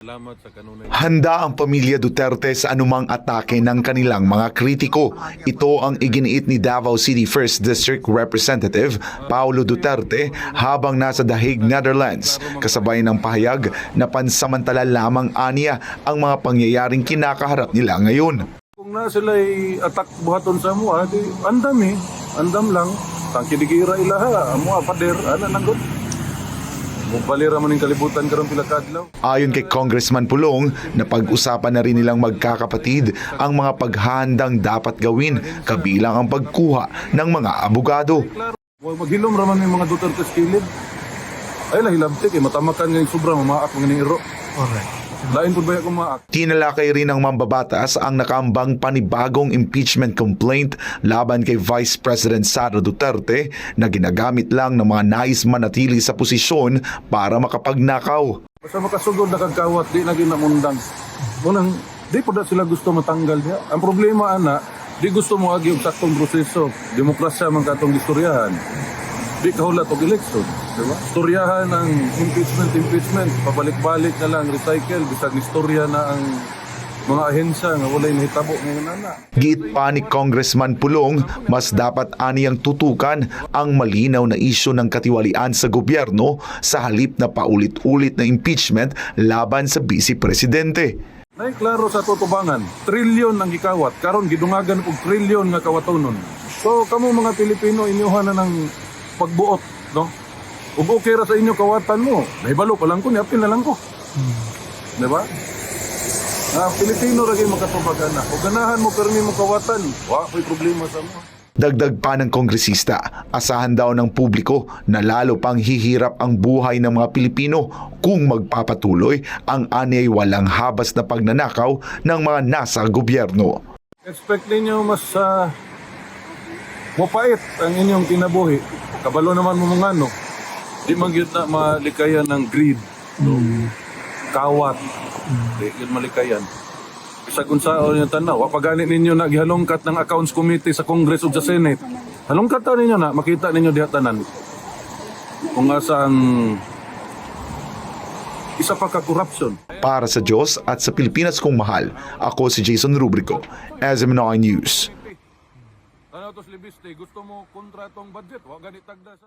Salamat sa kanunay. Handa ang pamilya Duterte sa anumang atake ng kanilang mga kritiko. Ito ang iginiit ni Davao City 1st District Representative Paulo Duterte habang nasa The Hague, Netherlands, kasabay ng pahayag na pansamantala lamang aniya ang mga pangyayaring kinakaharap nila ngayon. Kung na sila ay atak buhaton sa mua, di andam lang. Tangkidigira ilaha, mua pader, nanggot. Mupalira man yung kalibutan karong pila kadlaw. Ayon kay Congressman Pulong, napag-usapan na rin nilang magkakapatid ang mga paghahandang dapat gawin kabilang ang pagkuha ng mga abogado. Maghilom raman yung mga Duterte skilid. Ay lahilabtik, matamakan nga yung sobrang mamaak mga iro. Correct. Lain po ba yung maak? Tinalakay rin ng mambabatas ang nakaambang panibagong impeachment complaint laban kay Vice President Sara Duterte na ginagamit lang ng mga nais manatili sa posisyon para makapagnakaw. Basta makasugod na kagkawat, di naging namundang. Munang, di po na sila gusto matanggal niya. Ang problema, di gusto mo agi yung saktong proseso. Demokrasya man katong istoryahan. Di kahulat og eleksyon, di ba? Istoryahan ang impeachment, pabalik-balik na lang, recycle, bisag istorya na ang mga ahensya nga walay nahitabo ngayon na. Giit pa ni Congressman Pulong, mas dapat aniyang tutukan ang malinaw na isyu ng katiwalian sa gobyerno sa halip na paulit-ulit na impeachment laban sa Vice Presidente. Nay klaro sa tutubangan, trilyon ang gikawat, karon gidungagan og trilyon nga kawatonon. So kamo mga Pilipino inyuhan na ng pagbuot, no? Ug okay ra sa inyo kawatan mo. Nahibalo pa lang ko, niapil na lang ko. Di ba? Pilipino ra gyud makatubag na. Ug ganahan mo permi mo kawatan, wa ko'y problema sa mo. Dagdag pa ng kongresista, asahan daw ng publiko na lalo pang hihirap ang buhay ng mga Pilipino kung magpapatuloy ang anay walang habas na pagnanakaw ng mga nasa gobyerno. Expect ninyo mas mapait ang inyong kinabuhi. Kabalo naman mo mga ano. Di man gyud na malikayan ng greed. Kawat. Di yun malikayan. Isa kung saan yung tanaw, wapagani ninyo na gihalongkat ng Accounts Committee sa Congress o sa Senate. Halongkat ninyo na, makita ninyo dihatanan. Kung asang isa pa ka-corruption. Para sa Diyos at sa Pilipinas kong mahal, ako si Jason Rubrico, SMNI News. Ano to, Libiste? Gusto mo kontra tong budget? Wa ganit tagda sa